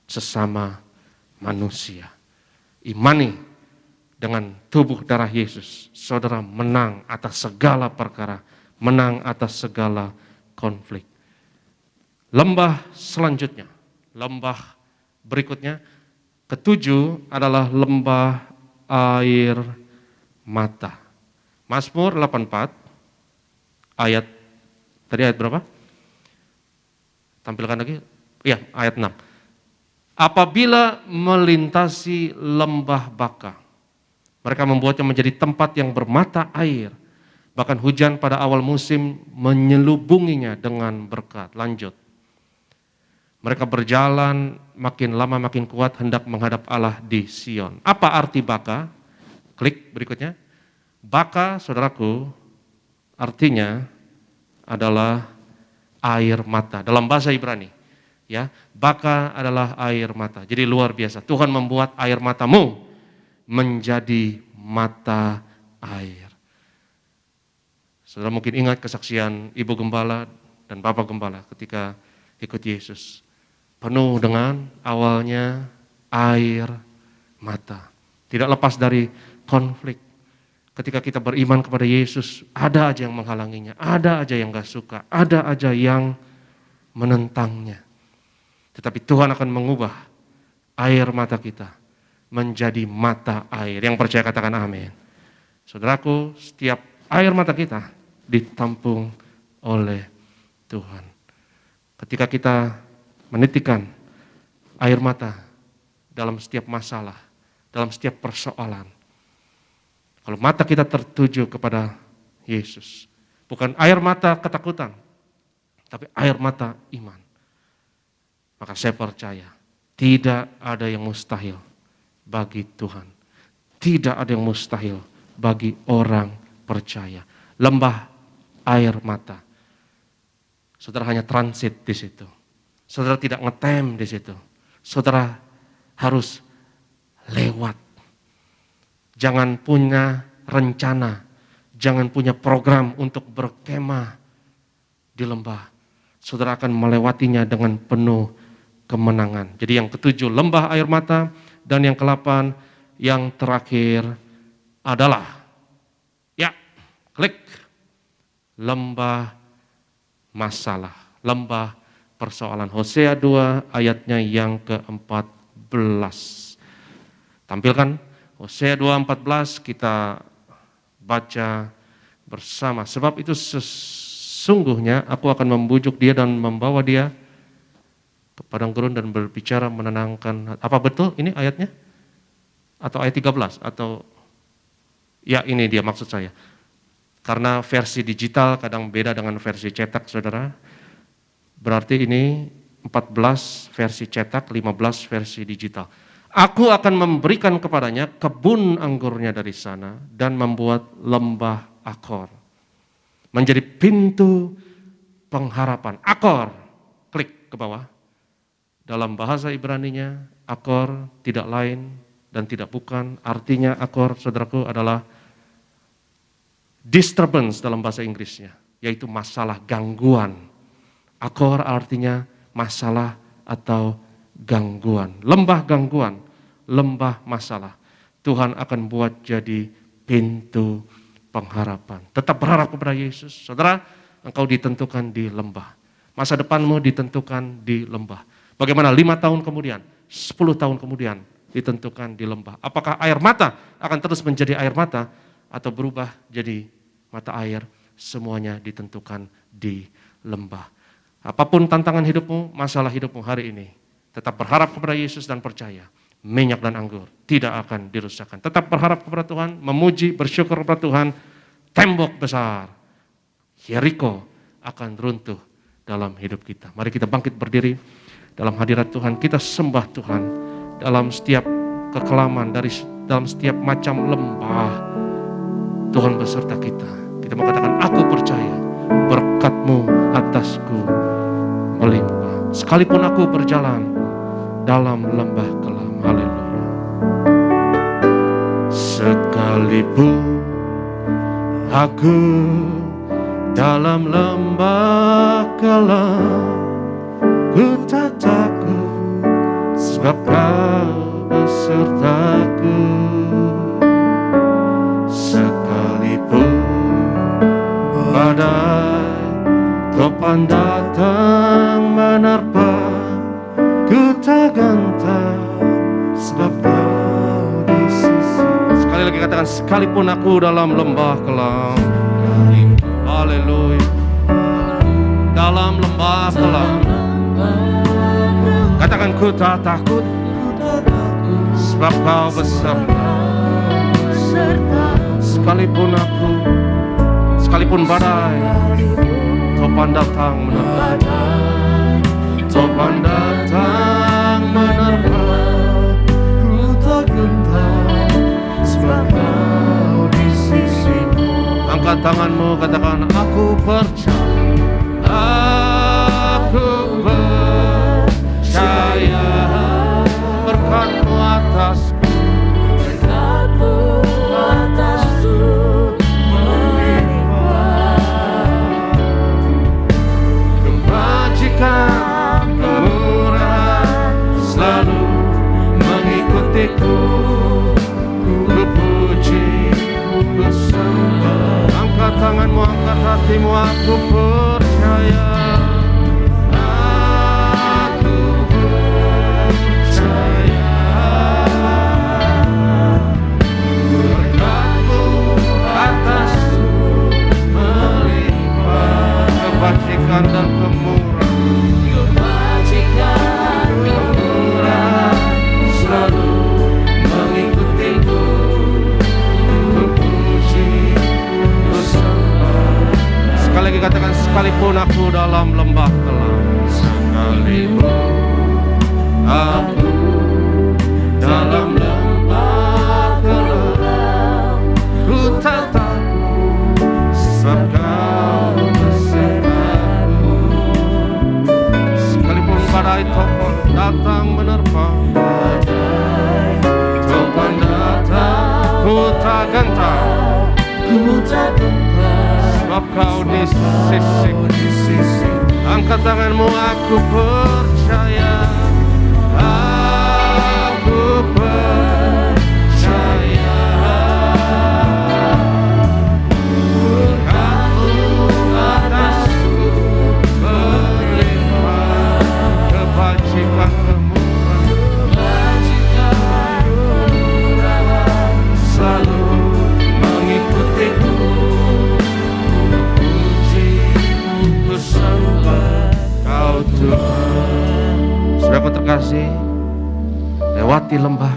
sesama manusia. Imani dengan tubuh darah Yesus, saudara menang atas segala perkara, menang atas segala konflik. Lembah selanjutnya, lembah berikutnya, ketujuh adalah lembah air mata. Mazmur 84, ayat, tadi ayat berapa? Tampilkan lagi, iya ayat 6. Apabila melintasi lembah Baka, mereka membuatnya menjadi tempat yang bermata air. Bahkan hujan pada awal musim menyelubunginya dengan berkat. Lanjut. Mereka berjalan makin lama makin kuat hendak menghadap Allah di Sion. Apa arti Baka? Klik berikutnya. Baka, saudaraku, artinya adalah air mata. Dalam bahasa Ibrani. Ya, Baka adalah air mata. Jadi luar biasa. Tuhan membuat air matamu menjadi mata air. Saudara mungkin ingat kesaksian Ibu Gembala dan Bapak Gembala ketika ikut Yesus. Penuh dengan awalnya air mata. Tidak lepas dari konflik. Ketika kita beriman kepada Yesus, ada aja yang menghalanginya, ada aja yang gak suka, ada aja yang menentangnya. Tetapi Tuhan akan mengubah air mata kita menjadi mata air. Yang percaya katakan amin. Saudaraku, setiap air mata kita ditampung oleh Tuhan. Ketika kita menitikkan air mata dalam setiap masalah, dalam setiap persoalan, kalau mata kita tertuju kepada Yesus, bukan air mata ketakutan, tapi air mata iman, maka saya percaya tidak ada yang mustahil bagi Tuhan. Tidak ada yang mustahil bagi orang percaya. Lembah air mata. Saudara hanya transit di situ. Saudara tidak ngetem di situ. Saudara harus lewat. Jangan punya rencana, jangan punya program untuk berkemah di lembah. Saudara akan melewatinya dengan penuh kemenangan. Jadi yang ketujuh, lembah air mata. Dan yang ke-8, yang terakhir adalah, ya, klik, lembah masalah, lembah persoalan. Hosea 2 ayatnya yang ke-14. Tampilkan Hosea 2:14, kita baca bersama. Sebab itu sesungguhnya aku akan membujuk dia dan membawa dia ke padang gurun dan berbicara menenangkan. Apa betul ini ayatnya? Atau ayat 13? Atau ya ini dia maksud saya. Karena versi digital kadang beda dengan versi cetak, saudara. Berarti ini 14 versi cetak, 15 versi digital. Aku akan memberikan kepadanya kebun anggurnya dari sana dan membuat lembah Akor menjadi pintu pengharapan. Akor, klik ke bawah. Dalam bahasa Ibraninya, Akor tidak lain dan tidak bukan. Artinya Akor, saudaraku, adalah disturbance dalam bahasa Inggrisnya, yaitu masalah, gangguan. Akor artinya masalah atau gangguan, lembah gangguan, lembah masalah. Tuhan akan buat jadi pintu pengharapan. Tetap berharap kepada Yesus. Saudara, engkau ditentukan di lembah. Masa depanmu ditentukan di lembah. Bagaimana 5 tahun kemudian, 10 tahun kemudian ditentukan di lembah. Apakah air mata akan terus menjadi air mata atau berubah jadi mata air? Semuanya ditentukan di lembah. Apapun tantangan hidupmu, masalah hidupmu hari ini, tetap berharap kepada Yesus dan percaya, minyak dan anggur tidak akan dirusakkan. Tetap berharap kepada Tuhan, memuji, bersyukur kepada Tuhan, tembok besar Yeriko akan runtuh dalam hidup kita. Mari kita bangkit berdiri dalam hadirat Tuhan, kita sembah Tuhan dalam setiap kekelaman, dalam setiap macam lembah. Tuhan beserta kita. Kita mengatakan, aku percaya berkat-Mu atasku melimpah. Sekalipun aku berjalan dalam lembah kelam. Haleluya. Sekalipun aku dalam lembah kelam, ku tak takut sebab Kau besertaku. Sekalipun badai topan datang menerpa, ku tak gentar sebab Kau di sisi. Sekali lagi katakan, sekalipun aku dalam lembah kelam. Haleluya. Dalam lembah kelam, katakan, ku tak takut sebab Kau beserta. Sekalipun badai topan datang menerpa, topan datang menerpa, ku tak gentar sebab Kau di sisiku. Angkat tanganmu, katakan, aku percaya, aku percaya berkat-Mu atasku, berkat-Mu atasku melimpah. Kebajikan, kemurahan selalu mengikutiku. Walaupun aku dalam lembah kelam, sekalipun aku dalam lembah kelam, ku tak takut sebab Kau besertaku. Sekalipun badai topan datang menerpa, topan datang, ku tak gentar, sebab Kau di sisiku. Angkat tanganmu, aku percaya, aku percaya. Berkat-Mu atasku berlimpah, kebajikan kemurahan selalu mengikutiku. Puji-Mu sembah Kau Tuhan. Saudaraku terkasih, lewati lembah,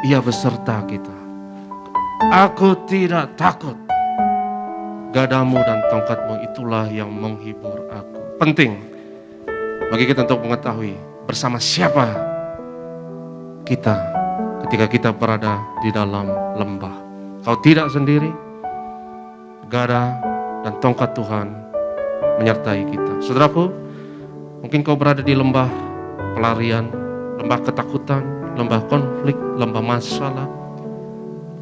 Ia beserta kita. Aku tidak takut, gadamu dan tongkatmu itulah yang menghibur aku. Penting bagi kita untuk mengetahui bersama siapa kita ketika kita berada di dalam lembah. Kau tidak sendiri, gada dan tongkat Tuhan menyertai kita. Saudaraku, mungkin kau berada di lembah pelarian, lembah ketakutan, lembah konflik, lembah masalah,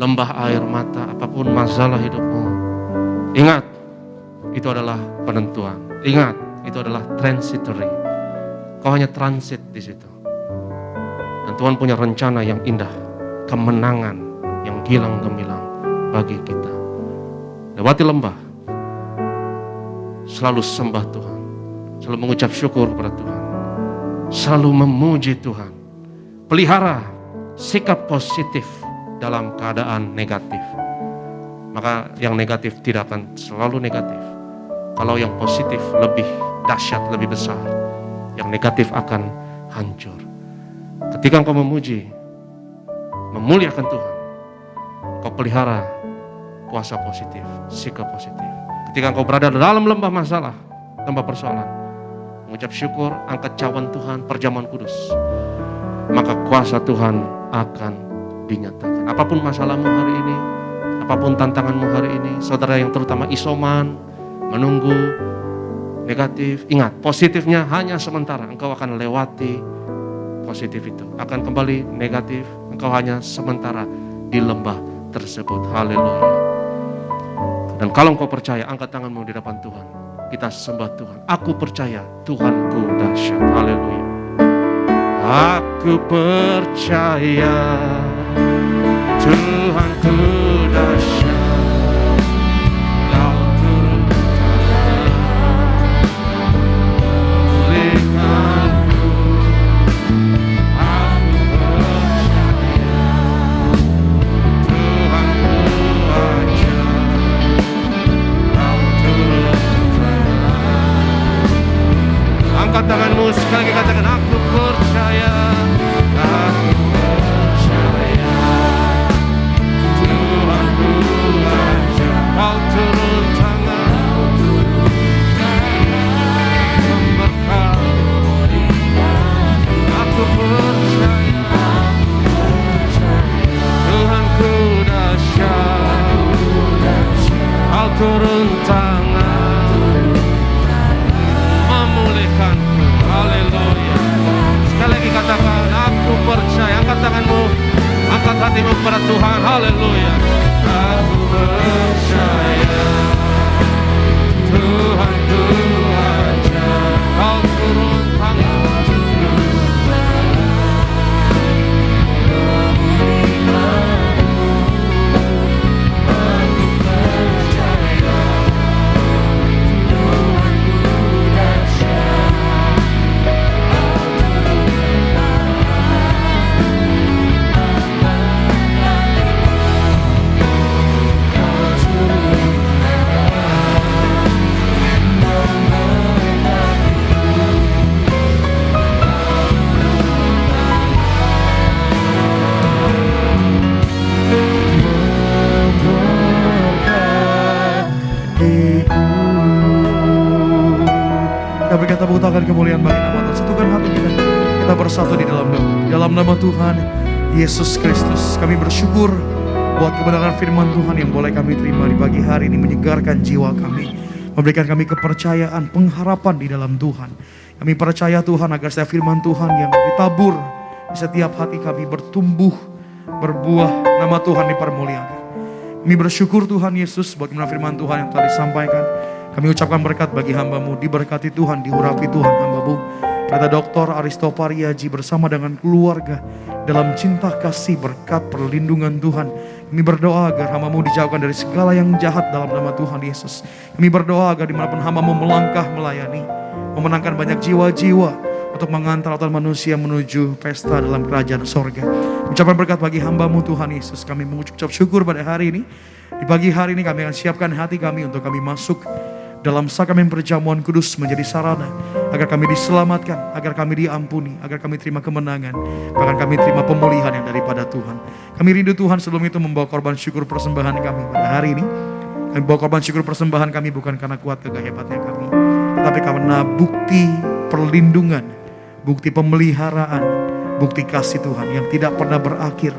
lembah air mata, apapun masalah hidupmu. Ingat, itu adalah penentuan. Ingat, itu adalah transitory. Kau hanya transit di situ. Dan Tuhan punya rencana yang indah, kemenangan yang gilang gemilang bagi kita. Lewati lembah, selalu sembah Tuhan, selalu mengucap syukur kepada Tuhan, selalu memuji Tuhan. Pelihara sikap positif dalam keadaan negatif. Maka yang negatif tidak akan selalu negatif. Kalau yang positif lebih dahsyat, lebih besar, yang negatif akan hancur. Ketika engkau memuji, memuliakan Tuhan, kau pelihara kuasa positif, sikap positif. Ketika engkau berada dalam lembah masalah, lembah persoalan, mengucap syukur, angkat cawan Tuhan, perjamuan kudus, maka kuasa Tuhan akan dinyatakan. Apapun masalahmu hari ini, apapun tantanganmu hari ini, saudara yang terutama isoman, menunggu, negatif, ingat, positifnya hanya sementara. Engkau akan lewati positif itu, akan kembali negatif, engkau hanya sementara di lembah tersebut. Haleluya. Dan kalau engkau percaya, angkat tanganmu di depan Tuhan. Kita sembah Tuhan. Aku percaya Tuhanku dahsyat. Haleluya. Aku percaya Tuhanku dahsyat. Kau turun tangan pulihkanku. Aku percaya Tuhanku ajaib. Kau turun tangan. Angkat tanganmu sekali lagi, katakan aku percaya. Aku percaya Tuhanku ajaib. Kau turun tangan memberkati. Aku percaya Tuhanku dahsyat. Kau turun tangan memulihkanku. Haleluya. Sekali lagi katakan aku percaya. Angkat tanganmu, angkat hatimu kepada Tuhan. Haleluya. Aku percaya Tuhanku ajaib. Kau turun tangan tepuk tangan kemuliaan bagi nama Tuhan. Satukan hati kita. Kita bersatu di dalam doa. Di dalam nama Tuhan Yesus Kristus, kami bersyukur buat kebenaran firman Tuhan yang boleh kami terima di pagi hari ini, menyegarkan jiwa kami, memberikan kami kepercayaan, pengharapan di dalam Tuhan. Kami percaya Tuhan agar setiap firman Tuhan yang ditabur di setiap hati kami bertumbuh, berbuah, nama Tuhan dipermuliakan. Kami bersyukur Tuhan Yesus buat kebenaran firman Tuhan yang telah disampaikan. Kami ucapkan berkat bagi hamba-Mu, diberkati Tuhan, diurapi Tuhan hamba-Mu. Kata Dr. Aristopariaji bersama dengan keluarga dalam cinta kasih berkat perlindungan Tuhan. Kami berdoa agar hamba-Mu dijauhkan dari segala yang jahat dalam nama Tuhan Yesus. Kami berdoa agar dimanapun hamba-Mu melangkah melayani, memenangkan banyak jiwa-jiwa untuk mengantar otak manusia menuju pesta dalam kerajaan sorga. Ucapan berkat bagi hamba-Mu Tuhan Yesus. Kami mengucap syukur pada hari ini. Di pagi hari ini kami akan siapkan hati kami untuk kami masuk dalam sakramen perjamuan kudus menjadi sarana agar kami diselamatkan, agar kami diampuni, agar kami terima kemenangan, bahkan kami terima pemulihan yang daripada Tuhan. Kami rindu Tuhan sebelum itu membawa korban syukur persembahan kami pada hari ini. Kami bawa korban syukur persembahan kami bukan karena kuat kehebatannya kami, tetapi karena bukti perlindungan, bukti pemeliharaan, bukti kasih Tuhan yang tidak pernah berakhir,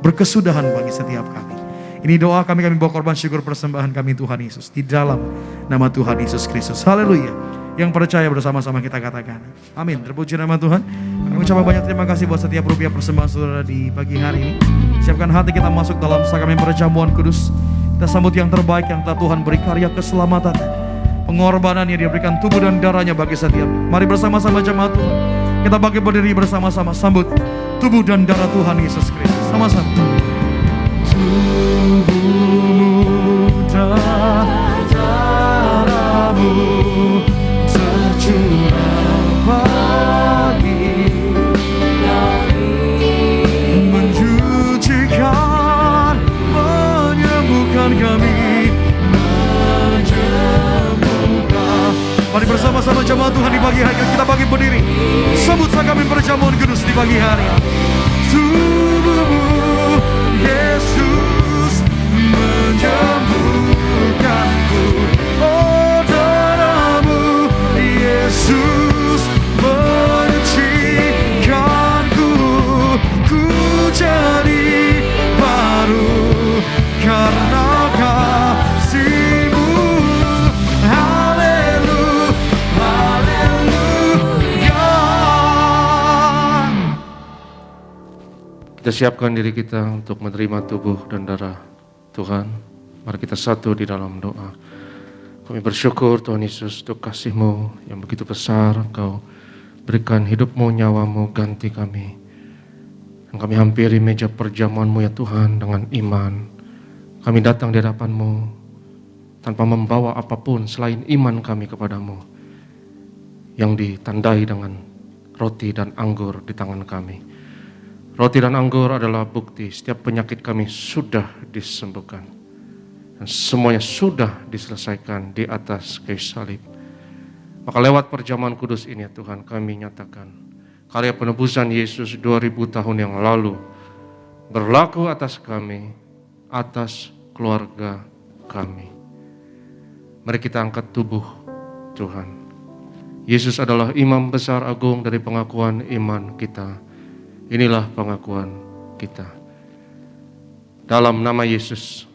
berkesudahan bagi setiap kami. Ini doa kami bawa korban syukur persembahan kami Tuhan Yesus di dalam nama Tuhan Yesus Kristus. Haleluya. Yang percaya bersama-sama kita katakan amin. Terpuji nama Tuhan. Kami ucapkan banyak terima kasih buat setiap rupiah persembahan saudara di pagi hari ini. Siapkan hati kita masuk dalam sakramen perjamuan kudus. Kita sambut yang terbaik yang telah Tuhan beri karya keselamatan, pengorbanan yang diberikan tubuh dan darahnya bagi setiap. Mari bersama-sama jemaat Tuhan, kita bangkit berdiri bersama-sama sambut tubuh dan darah Tuhan Yesus Kristus. Sama-sama. Tubuhmu dan darahmu tercurah bagi kami, mensucikan, menyembuhkan kami, menyembuhkan. Mari bersama-sama jemaat Tuhan di pagi hari ini kita bangkit berdiri, sambut sakramen perjamuan kudus di pagi hari. Tubuhmu Yesus menyembuhkanku, oh darahmu Yesus menyucikanku, ku jadi baru karena kasih-Mu. Haleluya, haleluya. Kita siapkan diri kita untuk menerima tubuh dan darah Tuhan. Mari kita satu di dalam doa. Kami bersyukur Tuhan Yesus untuk kasih-Mu yang begitu besar. Engkau berikan hidup-Mu, nyawa-Mu ganti kami. Dan kami hampiri meja perjamuan-Mu ya Tuhan dengan iman. Kami datang di hadapan-Mu tanpa membawa apapun selain iman kami kepadamu yang ditandai dengan roti dan anggur di tangan kami. Roti dan anggur adalah bukti setiap penyakit kami sudah disembuhkan. Dan semuanya sudah diselesaikan di atas kayu salib. Maka lewat perjamuan kudus ini ya Tuhan, kami nyatakan karya penebusan Yesus 2000 tahun yang lalu berlaku atas kami, atas keluarga kami. Mari kita angkat tubuh Tuhan. Yesus adalah imam besar agung dari pengakuan iman kita. Inilah pengakuan kita. Dalam nama Yesus,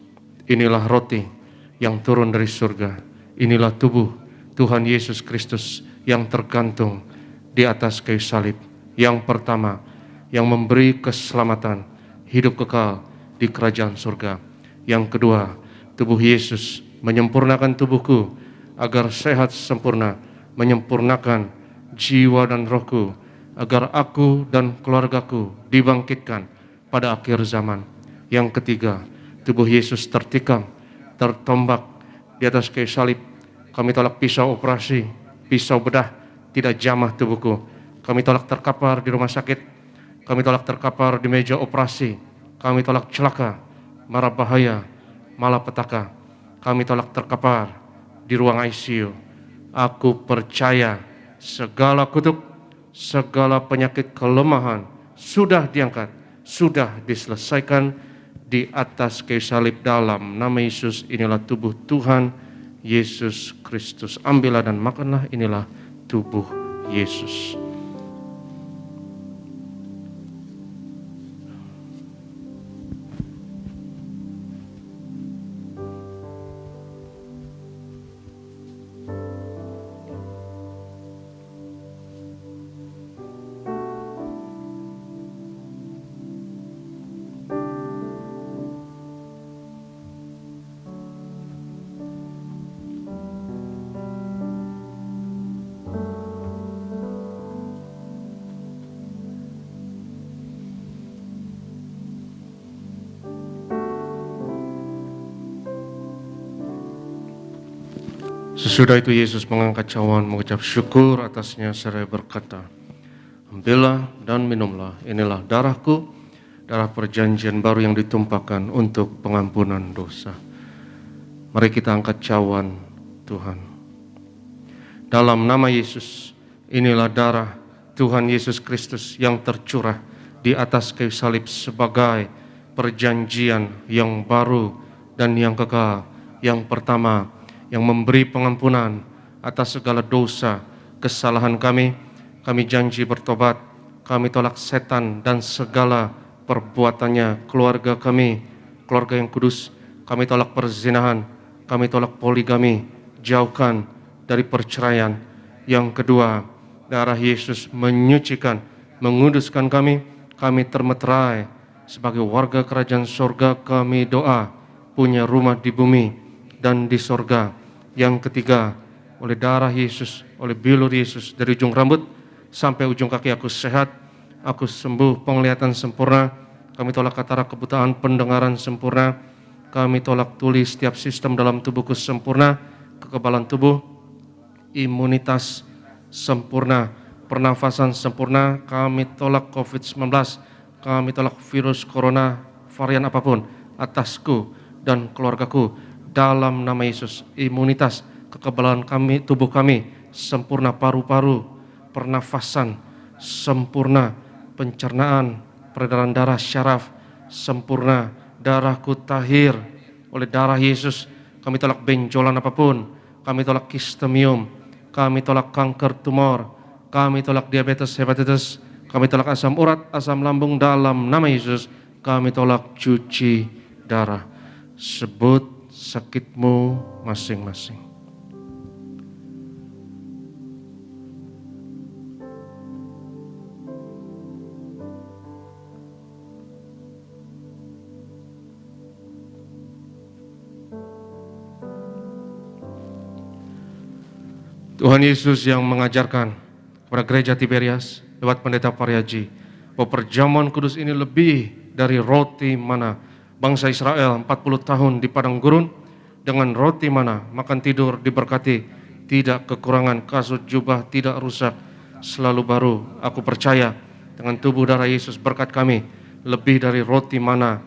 inilah roti yang turun dari surga. Inilah tubuh Tuhan Yesus Kristus yang tergantung di atas kayu salib. Yang pertama, yang memberi keselamatan, hidup kekal di kerajaan surga. Yang kedua, tubuh Yesus menyempurnakan tubuhku agar sehat sempurna, menyempurnakan jiwa dan rohku, agar aku dan keluargaku dibangkitkan pada akhir zaman. Yang ketiga, tubuh Yesus tertikam, tertombak di atas kayu salib. Kami tolak pisau operasi, pisau bedah, tidak jamah tubuhku. Kami tolak terkapar di rumah sakit, kami tolak terkapar di meja operasi, kami tolak celaka, mara bahaya, malapetaka. Kami tolak terkapar di ruang ICU. Aku percaya segala kutuk, segala penyakit kelemahan sudah diangkat, sudah diselesaikan di atas kayu salib. Dalam nama Yesus, inilah tubuh Tuhan Yesus Kristus. Ambillah dan makanlah, inilah tubuh Yesus. Sesudah itu Yesus mengangkat cawan, mengucap syukur atasnya seraya berkata, "Ambillah dan minumlah, inilah darahku, darah perjanjian baru yang ditumpahkan untuk pengampunan dosa." Mari kita angkat cawan Tuhan. Dalam nama Yesus, inilah darah Tuhan Yesus Kristus yang tercurah di atas kayu salib sebagai perjanjian yang baru dan yang kekal, yang pertama, yang memberi pengampunan atas segala dosa, kesalahan kami. Kami janji bertobat, kami tolak setan dan segala perbuatannya, keluarga kami, keluarga yang kudus. Kami tolak perzinahan, kami tolak poligami, jauhkan dari perceraian. Yang kedua, darah Yesus menyucikan, menguduskan kami. Kami termeterai sebagai warga kerajaan sorga. Kami doa, punya rumah di bumi dan di sorga. Yang ketiga, oleh darah Yesus, oleh bilur Yesus, dari ujung rambut sampai ujung kaki aku sehat, aku sembuh, penglihatan sempurna. Kami tolak katarak, kebutaan pendengaran sempurna. Kami tolak tuli setiap sistem dalam tubuhku sempurna, kekebalan tubuh, imunitas sempurna, pernafasan sempurna. Kami tolak COVID-19, kami tolak virus corona, varian apapun atasku dan keluargaku. Dalam nama Yesus, imunitas, kekebalan kami, tubuh kami sempurna, paru-paru, pernafasan sempurna, pencernaan, peredaran darah, syaraf sempurna. Darahku tahir oleh darah Yesus. Kami tolak benjolan apapun, kami tolak kistemium, kami tolak kanker tumor, kami tolak diabetes, hepatitis, kami tolak asam urat, asam lambung. Dalam nama Yesus, kami tolak cuci darah. Sebut sakitmu masing-masing. Tuhan Yesus yang mengajarkan kepada gereja Tiberias lewat pendeta Paryaji bahwa perjamuan kudus ini lebih dari roti mana bangsa Israel 40 tahun di padang gurun. Dengan roti mana makan tidur diberkati, tidak kekurangan, kasut jubah tidak rusak, selalu baru. Aku percaya dengan tubuh darah Yesus berkat kami lebih dari roti mana.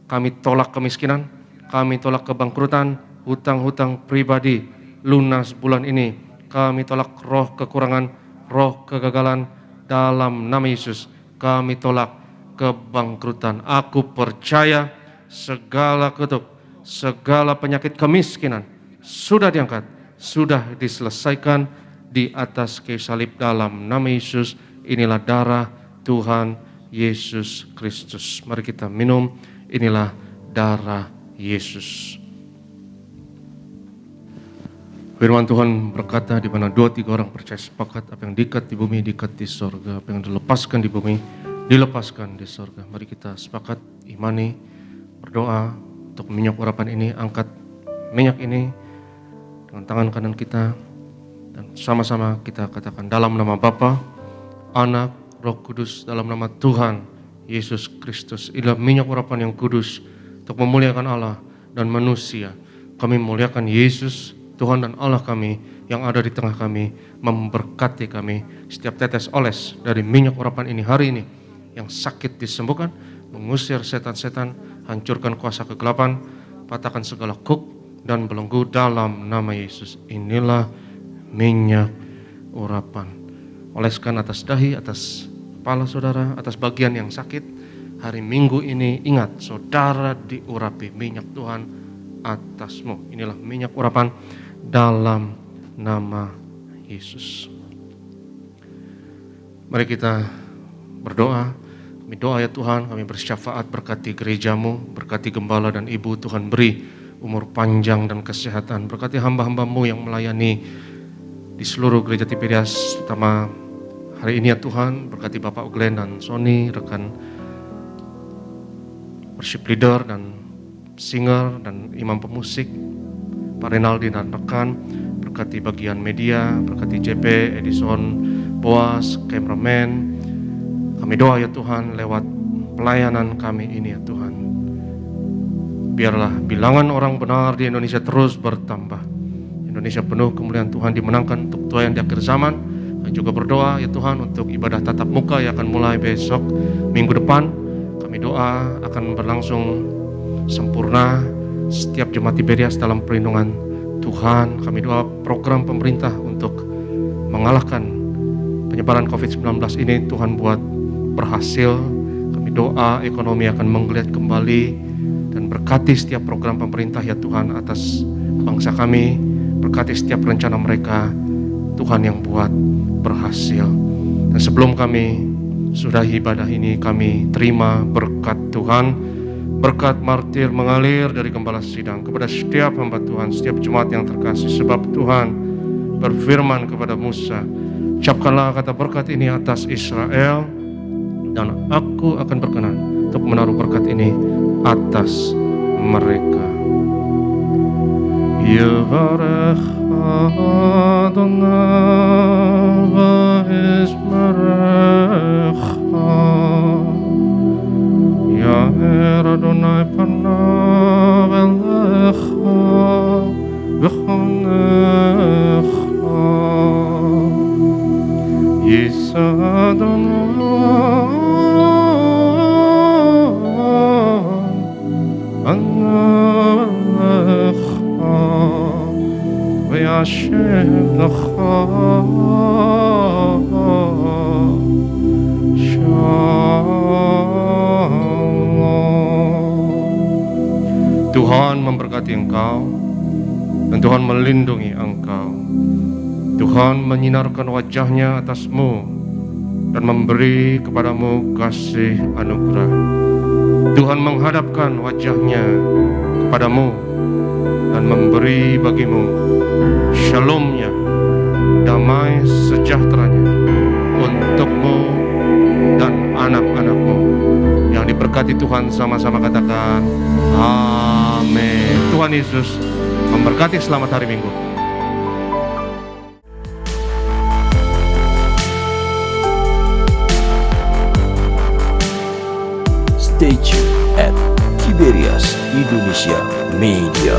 Kami tolak kemiskinan, kami tolak kebangkrutan, hutang-hutang pribadi lunas bulan ini. Kami tolak roh kekurangan, roh kegagalan. Dalam nama Yesus kami tolak kebangkrutan. Aku percaya segala kutuk, segala penyakit kemiskinan sudah diangkat, sudah diselesaikan di atas kayu salib. Dalam nama Yesus, inilah darah Tuhan Yesus Kristus. Mari kita minum, inilah darah Yesus. Firman Tuhan berkata, di mana 2-3 orang percaya sepakat, apa yang diikat di bumi diikat di sorga, apa yang dilepaskan di bumi dilepaskan di sorga. Mari kita sepakat imani, berdoa untuk minyak urapan ini. Angkat minyak ini dengan tangan kanan kita dan sama-sama kita katakan, dalam nama Bapa, Anak, Roh Kudus, dalam nama Tuhan Yesus Kristus. Inilah minyak urapan yang kudus untuk memuliakan Allah dan manusia. Kami memuliakan Yesus, Tuhan dan Allah kami yang ada di tengah kami, memberkati kami. Setiap tetes oles dari minyak urapan ini hari ini, yang sakit disembuhkan, mengusir setan-setan, hancurkan kuasa kegelapan, patahkan segala kuk dan belenggu dalam nama Yesus. Inilah minyak urapan. Oleskan atas dahi, atas kepala saudara, atas bagian yang sakit. Hari Minggu ini ingat, saudara diurapi minyak Tuhan atasmu. Inilah minyak urapan dalam nama Yesus. Mari kita berdoa. Kami doa ya Tuhan, kami bersyafaat berkati gerejamu, berkati gembala dan ibu, Tuhan beri umur panjang dan kesehatan. Berkati hamba-hambamu yang melayani di seluruh gereja Tiberias, terutama hari ini ya Tuhan. Berkati Bapak Glenn dan Sony, rekan worship leader dan singer dan imam pemusik, Pak Renaldi dan rekan. Berkati bagian media, berkati JP, Edison, Boas, cameraman. Kami doa ya Tuhan lewat pelayanan kami ini ya Tuhan. Biarlah bilangan orang benar di Indonesia terus bertambah. Indonesia penuh kemuliaan Tuhan dimenangkan untuk Tuhan di akhir zaman. Dan juga berdoa ya Tuhan untuk ibadah tatap muka yang akan mulai besok minggu depan. Kami doa akan berlangsung sempurna setiap jemaat Tiberias dalam perlindungan Tuhan. Kami doa program pemerintah untuk mengalahkan penyebaran COVID-19 ini Tuhan buat berhasil. Kami doa ekonomi akan menggeliat kembali dan berkati setiap program pemerintah ya Tuhan atas bangsa kami. Berkati setiap rencana mereka Tuhan yang buat berhasil. Dan sebelum kami sudahi ibadah ini, kami terima berkat Tuhan. Berkat martir mengalir dari gembala sidang kepada setiap hamba Tuhan, setiap jemaat yang terkasih. Sebab Tuhan berfirman kepada Musa, ucapkanlah kata berkat ini atas Israel, dan aku akan berkenan untuk menaruh berkat ini atas mereka. Yevarech Adonai v'yismerecha, Ya'er Adonai panav elecha v'chonecha, Yisa Adonai Alecha v'yashem lecha shalom. Tuhan memberkati engkau dan Tuhan melindungi engkau. Tuhan menyinarkan wajahnya atasmu dan memberi kepadamu kasih anugerah. Tuhan menghadapkan wajahnya kepadamu dan memberi bagimu shalomnya, damai sejahteranya untukmu dan anak-anakmu. Yang diberkati Tuhan sama-sama katakan amin. Tuhan Yesus memberkati. Selamat hari Minggu. Stay tuned at Tiberias Indonesia Media.